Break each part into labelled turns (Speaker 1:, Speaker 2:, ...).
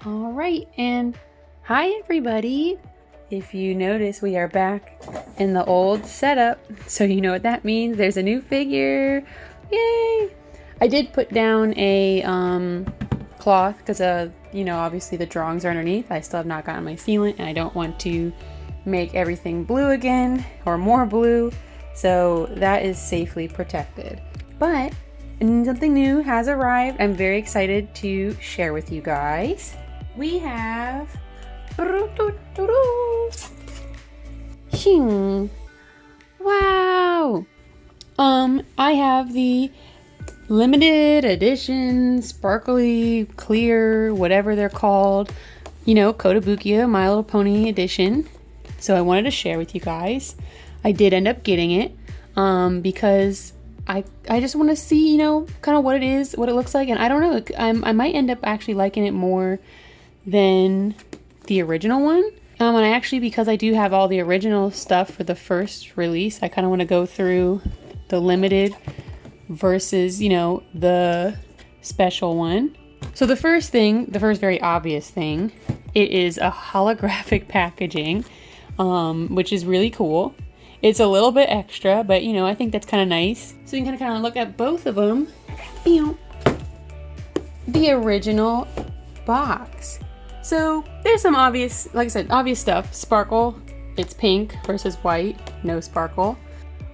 Speaker 1: All right, and hi everybody. If you notice, we are back in the old setup, so you know what that means. There's a new figure. Yay! I did put down a cloth because obviously the drawings are underneath. I still have not gotten my sealant, and I don't want to make everything blue again or more blue, so that is safely protected. But something new has arrived. I'm very excited to share with you guys. We have Shing. Wow. I have the limited edition, sparkly, clear, whatever they're called, Kotobukiya My Little Pony edition. So I wanted to share with you guys. I did end up getting it because I just want to see, kind of what it is, what it looks like. And I don't know, I might end up actually liking it more than the original one. And I actually, because I do have all the original stuff for the first release, I kind of want to go through the limited versus, the special one. So the first very obvious thing, it is a holographic packaging, which is really cool. It's a little bit extra, but I think that's kind of nice. So you can kind of look at both of them. The original box. So there's some obvious, like I said, obvious stuff. Sparkle, it's pink versus white, no sparkle.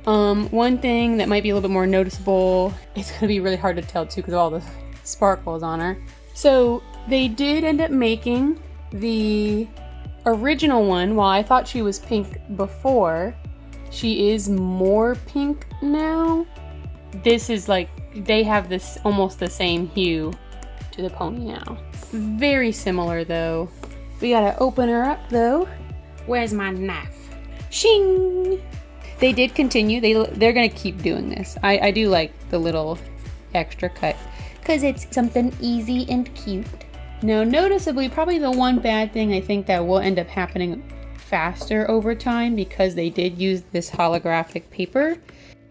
Speaker 1: One thing that might be a little bit more noticeable, it's gonna be really hard to tell too because of all the sparkles on her. So they did end up making the original one. While I thought she was pink before, she is more pink now. This is like, they have this almost the same hue to the pony now. Very similar though. We gotta open her up though. Where's my knife? Shing! They did continue. They're gonna keep doing this. I do like the little extra cut because it's something easy and cute. Now, noticeably, probably the one bad thing I think that will end up happening faster over time, because they did use this holographic paper.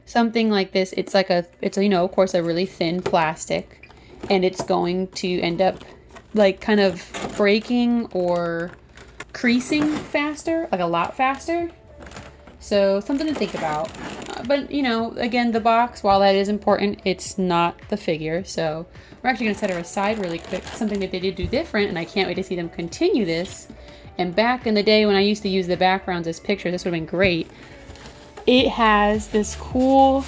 Speaker 1: Something like this, it's of course a really thin plastic, and it's going to end up like kind of breaking or creasing faster, like a lot faster. So something to think about. But again, the box, while that is important, it's not the figure. So we're actually gonna set her aside really quick. Something that they did do different, and I can't wait to see them continue this. And back in the day when I used to use the backgrounds as pictures, this would have been great. It has this cool,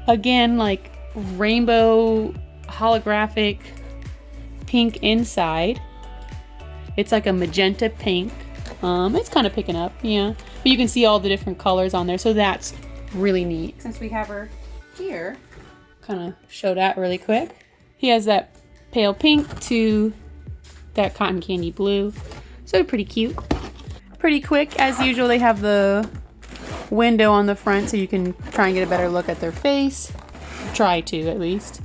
Speaker 1: again, like rainbow holographic pink inside. It's like a magenta pink. It's kind of picking up, yeah. But you can see all the different colors on there, so that's really neat. Since we have her here, kind of show that really quick. He has that pale pink to that cotton candy blue. So pretty cute. Pretty quick. As usual, they have the window on the front so you can try and get a better look at their face. Try to, at least.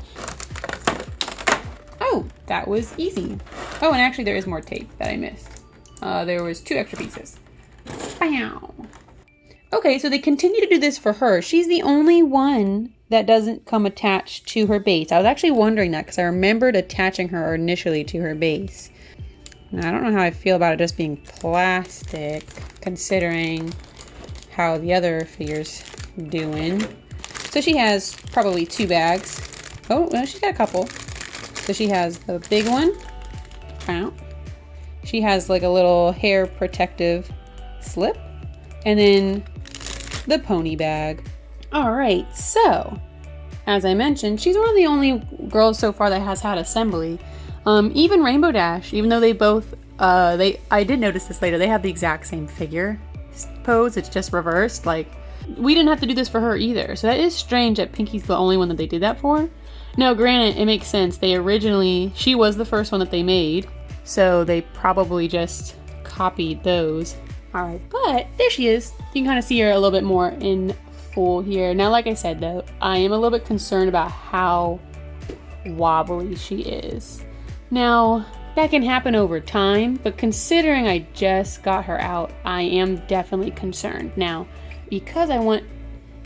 Speaker 1: Oh, that was easy. Oh, and actually there is more tape that I missed. There was 2 extra pieces. Bow. Okay, so they continue to do this for her. She's the only one that doesn't come attached to her base. I was actually wondering that because I remembered attaching her initially to her base. Now, I don't know how I feel about it just being plastic, considering how the other figure's doing. So she has probably 2 bags. Oh, no, she's got a couple. So she has the big one. Out. She has like a little hair protective slip. And then the pony bag. Alright, so as I mentioned, she's one of the only girls so far that has had assembly. Even Rainbow Dash, even though they both, I did notice this later, they have the exact same figure pose, it's just reversed. Like, we didn't have to do this for her either. So that is strange that Pinkie's the only one that they did that for. Now, granted, it makes sense. She was the first one that they made, so they probably just copied those. Alright, but there she is. You can kind of see her a little bit more in full here. Now, like I said though, I am a little bit concerned about how wobbly she is. Now, that can happen over time, but considering I just got her out, I am definitely concerned. Now, because I want,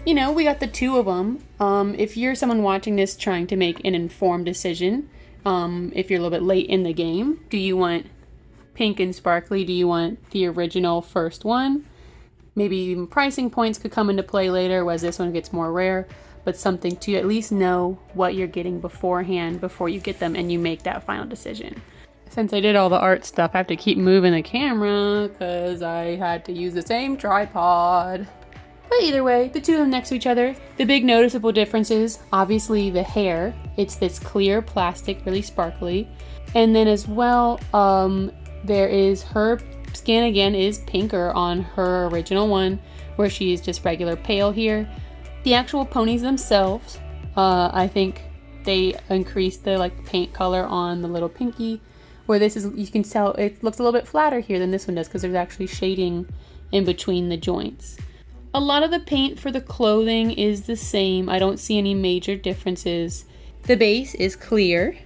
Speaker 1: we got the 2 of them. If you're someone watching this trying to make an informed decision, if you're a little bit late in the game. Do you want pink and sparkly? Do you want the original first one? Maybe even pricing points could come into play later, whereas this one gets more rare, but something to at least know what you're getting beforehand before you get them and you make that final decision. Since I did all the art stuff, I have to keep moving the camera because I had to use the same tripod. But either way, the two of them next to each other. The big noticeable difference is obviously the hair. It's this clear plastic, really sparkly. And then as well, there is her skin again is pinker on her original one, where she is just regular pale here. The actual ponies themselves, I think they increased the like paint color on the little Pinkie, where this is, you can tell it looks a little bit flatter here than this one does because there's actually shading in between the joints. A lot of the paint for the clothing is the same. I don't see any major differences. The base is clear.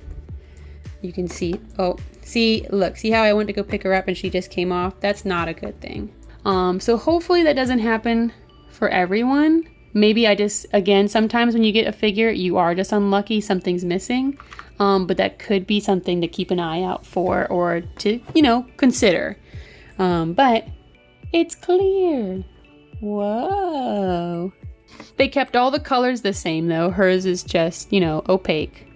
Speaker 1: You can see, oh, see, look, see how I went to go pick her up and she just came off? That's not a good thing. So hopefully that doesn't happen for everyone. Maybe I just, again, sometimes when you get a figure, you are just unlucky, something's missing. But that could be something to keep an eye out for or to, you know, consider. But it's clear. Whoa. They kept all the colors the same though. Hers is just, you know, opaque.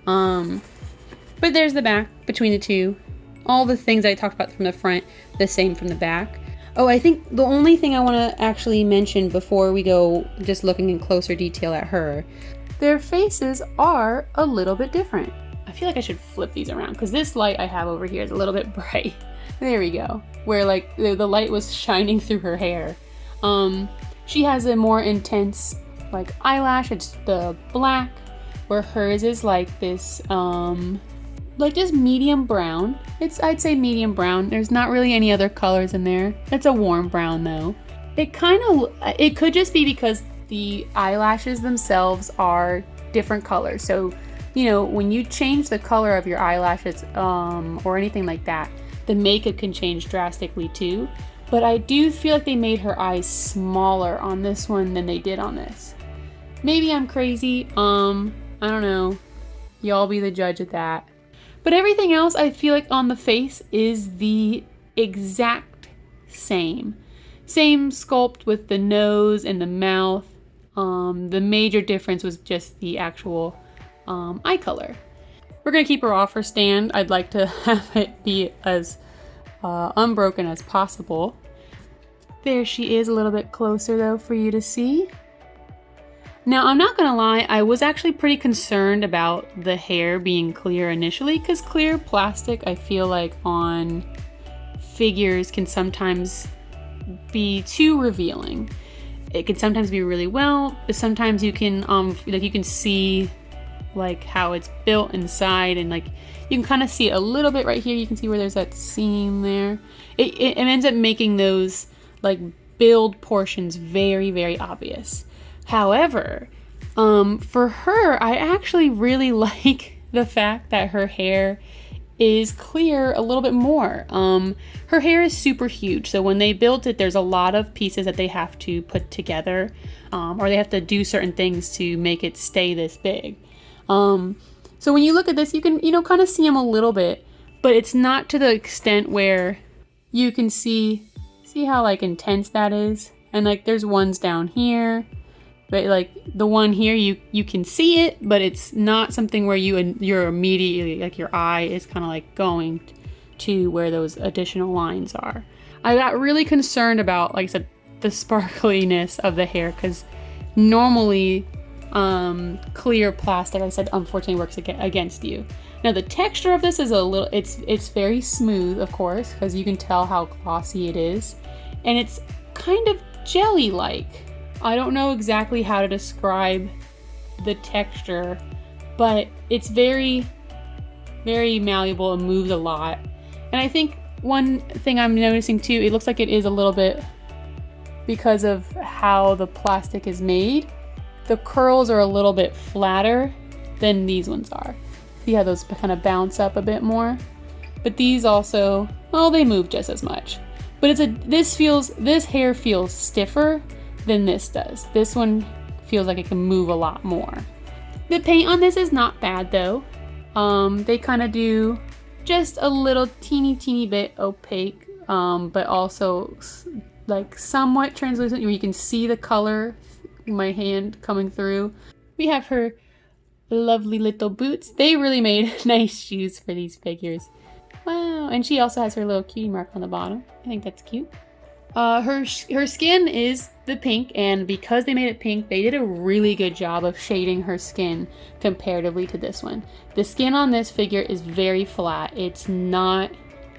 Speaker 1: But there's the back between the two. All the things I talked about from the front, the same from the back. Oh, I think the only thing I want to actually mention before we go just looking in closer detail at her, their faces are a little bit different. I feel like I should flip these around because this light I have over here is a little bit bright. There we go. Where like the light was shining through her hair. She has a more intense like eyelash. It's the black, where hers is like this like just medium brown. I'd say medium brown. There's not really any other colors in there. It's a warm brown though. It could just be because the eyelashes themselves are different colors. So, you know, when you change the color of your eyelashes or anything like that, the makeup can change drastically too. But I do feel like they made her eyes smaller on this one than they did on this. Maybe I'm crazy. I don't know. Y'all be the judge of that. But everything else I feel like on the face is the exact same. Same sculpt with the nose and the mouth. The major difference was just the actual eye color. We're gonna keep her off her stand. I'd like to have it be as unbroken as possible. There she is, a little bit closer though for you to see. Now, I'm not gonna lie, I was actually pretty concerned about the hair being clear initially, because clear plastic, I feel like on figures can sometimes be too revealing. It can sometimes be really well, but sometimes you can like you can see like how it's built inside, and like you can kind of see it a little bit right here. You can see where there's that seam there. It ends up making those like build portions very, very obvious. However, for her, I actually really like the fact that her hair is clear a little bit more. Her hair is super huge, so when they built it, there's a lot of pieces that they have to put together, or they have to do certain things to make it stay this big. So when you look at this, you can, kind of see them a little bit, but it's not to the extent where you can see how like intense that is. And like there's ones down here, but like the one here, you can see it, but it's not something where you're immediately, like your eye is kind of like going to where those additional lines are. I got really concerned about, like I said, the sparkliness of the hair, because normally clear plastic, like I said, unfortunately works against you. Now the texture of this is a little, it's very smooth, of course, because you can tell how glossy it is, and it's kind of jelly-like. I don't know exactly how to describe the texture, but it's very, very malleable and moves a lot. And I think one thing I'm noticing too, it looks like it is a little bit, because of how the plastic is made, the curls are a little bit flatter than these ones are. See how those kind of bounce up a bit more? But these also, well, they move just as much. But this hair feels stiffer than this does. This one feels like it can move a lot more. The paint on this is not bad though. They kind of do just a little teeny bit opaque, but also like somewhat translucent where you can see the color, my hand coming through. We have her lovely little boots. They really made nice shoes for these figures. Wow, and she also has her little cutie mark on the bottom. I think that's cute. Her skin is the pink, and because they made it pink, they did a really good job of shading her skin comparatively to this one. The skin on this figure is very flat. It's not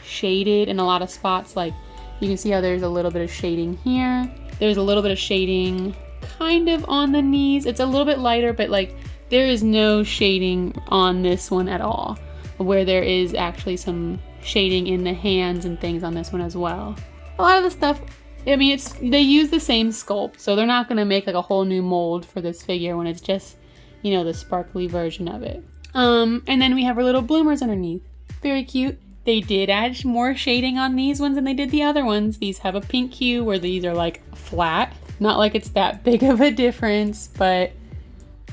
Speaker 1: shaded in a lot of spots. Like you can see how there's a little bit of shading here. There's a little bit of shading kind of on the knees. It's a little bit lighter, but like there is no shading on this one at all, where there is actually some shading in the hands and things on this one as well. A lot of the stuff, I mean, they use the same sculpt, so they're not going to make like a whole new mold for this figure when it's just, you know, the sparkly version of it. And then we have our little bloomers underneath. Very cute. They did add more shading on these ones than they did the other ones. These have a pink hue where these are like flat. Not like it's that big of a difference, but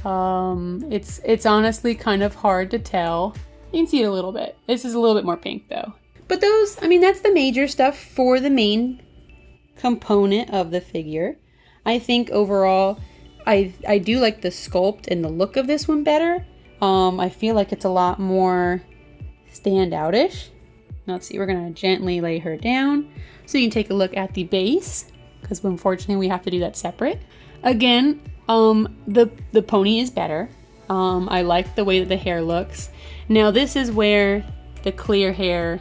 Speaker 1: it's honestly kind of hard to tell. You can see it a little bit. This is a little bit more pink though. But those, I mean, that's the major stuff for the main component of the figure. I think overall, I do like the sculpt and the look of this one better. I feel like it's a lot more standout-ish. Let's see, we're gonna gently lay her down so you can take a look at the base, because unfortunately we have to do that separate. Again, the pony is better. I like the way that the hair looks. Now this is where the clear hair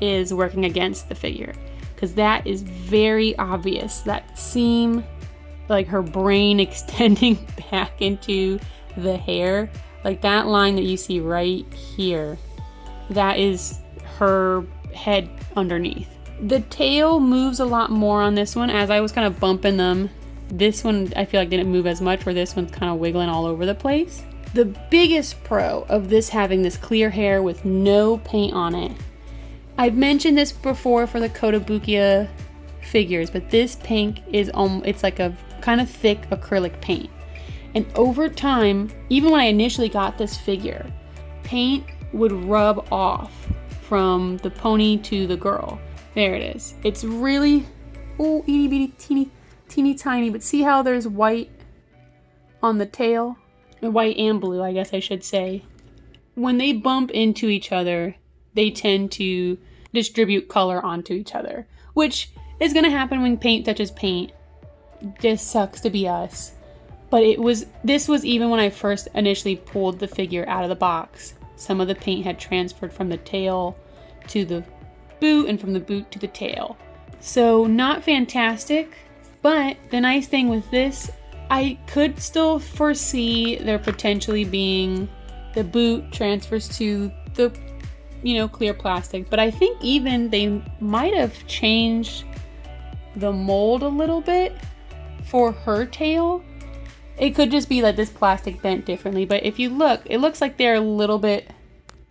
Speaker 1: is working against the figure, because that is very obvious. That seam, like her brain extending back into the hair, like that line that you see right here, that is her head underneath. The tail moves a lot more on this one. As I was kind of bumping them, this one I feel like didn't move as much, where this one's kind of wiggling all over the place. The biggest pro of this having this clear hair with no paint on it, I've mentioned this before for the Kotobukiya figures, but this pink is it's like a kind of thick acrylic paint. And over time, even when I initially got this figure, paint would rub off from the pony to the girl. There it is. It's really, oh, itty bitty, teeny tiny, but see how there's white on the tail? White and blue, I guess I should say. When they bump into each other, they tend to distribute color onto each other, which is going to happen when paint touches paint. Just sucks to be us. But this was even when I first initially pulled the figure out of the box. Some of the paint had transferred from the tail to the boot and from the boot to the tail. So not fantastic, but the nice thing with this, I could still foresee there potentially being the boot transfers to the, you know, clear plastic. But I think even they might have changed the mold a little bit for her tail. It could just be that this plastic bent differently, but if you look, it looks like they're a little bit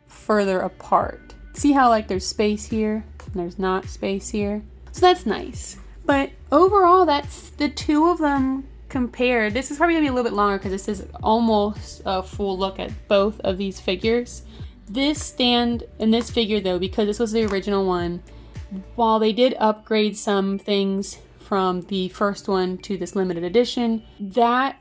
Speaker 1: further apart. See how like there's space here and there's not space here? So that's nice. But overall, that's the two of them compared. This is probably gonna be a little bit longer because this is almost a full look at both of these figures. This stand and this figure though, because this was the original one, while they did upgrade some things from the first one to this limited edition, that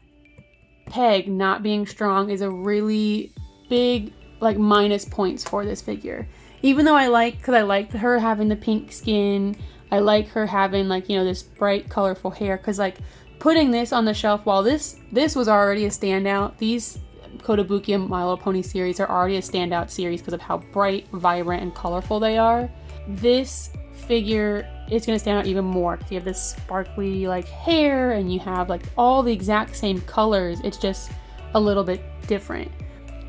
Speaker 1: peg not being strong is a really big like minus points for this figure. Even though I like her having the pink skin, I like her having like, you know, this bright colorful hair, because like putting this on the shelf, while this was already a standout, these Kotobukiya My Little Pony series are already a standout series because of how bright, vibrant, and colorful they are. This figure is going to stand out even more because you have this sparkly like hair and you have like all the exact same colors. It's just a little bit different.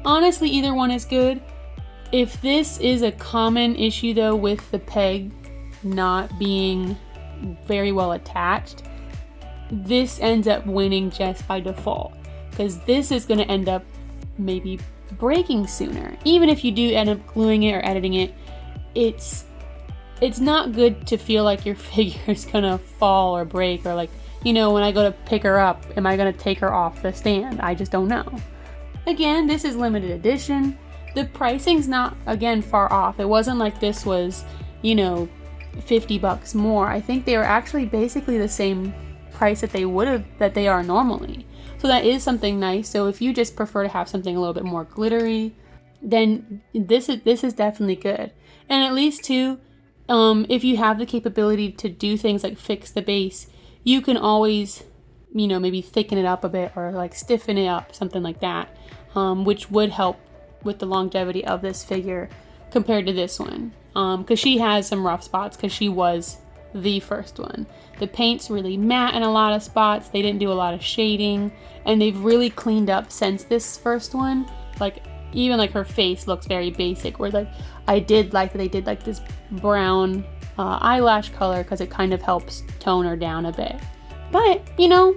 Speaker 1: Honestly, either one is good. If this is a common issue though with the peg not being very well attached, this ends up winning just by default, because this is going to end up maybe breaking sooner. Even if you do end up gluing it or editing it, it's not good to feel like your figure is gonna fall or break, or like, you know, when I go to pick her up, am I gonna take her off the stand? I just don't know. Again, this is limited edition. the pricing's not, again, far off. It wasn't like this was, you know, $50 more. I think they were actually basically the same price that they are normally. So that is something nice. So if you just prefer to have something a little bit more glittery, then this is definitely good. And at least too, if you have the capability to do things like fix the base, you can always, you know, maybe thicken it up a bit or like stiffen it up, something like that, which would help with the longevity of this figure compared to this one. Because she has some rough spots because she was the first one. The paint's really matte in a lot of spots. They didn't do a lot of shading, and they've really cleaned up since this first one. Like, even like her face looks very basic, where like I did like that they did like this brown eyelash color because it kind of helps tone her down a bit. But, you know,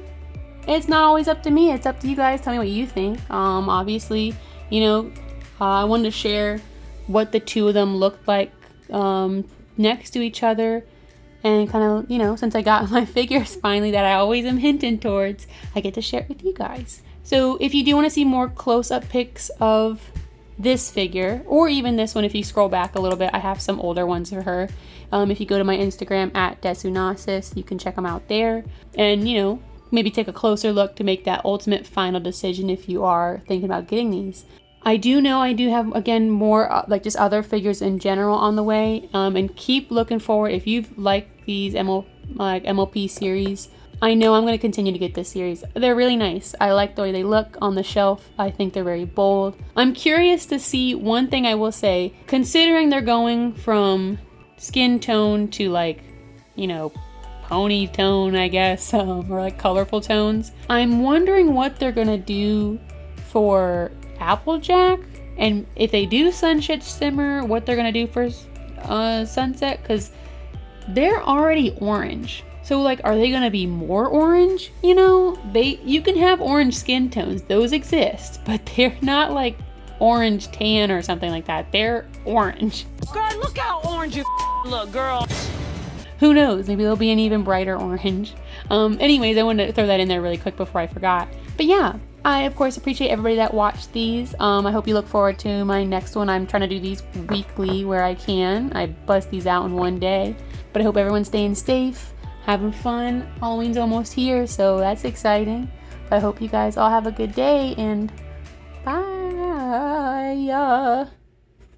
Speaker 1: it's not always up to me. It's up to you guys. Tell me what you think. Obviously, you know, I wanted to share what the two of them looked like next to each other, and kind of, you know, since I got my figures finally that I always am hinting towards, I get to share it with you guys. So if you do want to see more close-up pics of this figure, or even this one, if you scroll back a little bit, I have some older ones of her. If you go to my Instagram at Desunasis, you can check them out there, and, you know, maybe take a closer look to make that ultimate final decision if you are thinking about getting these. I do know I do have, again, more like just other figures in general on the way, and keep looking forward. If you've liked these MLP series, I know I'm going to continue to get this series. They're really nice. I like the way they look on the shelf. I think they're very bold. I'm curious to see, one thing I will say, considering they're going from skin tone to like, you know, pony tone, I guess, or like colorful tones. I'm wondering what they're going to do for Applejack, and if they do Sunset Simmer, what they're gonna do for Sunset, because they're already orange. So like, are they gonna be more orange? You know, you can have orange skin tones, those exist, but they're not like orange tan or something like that. They're orange.
Speaker 2: Girl, look how orange you look, girl.
Speaker 1: Who knows? Maybe they'll be an even brighter orange. Anyways, I wanted to throw that in there really quick before I forgot. But yeah, I of course appreciate everybody that watched these. I hope you look forward to my next one. I'm trying to do these weekly where I can. I bust these out in one day. But I hope everyone's staying safe, having fun. Halloween's almost here, so that's exciting. But I hope you guys all have a good day, and bye.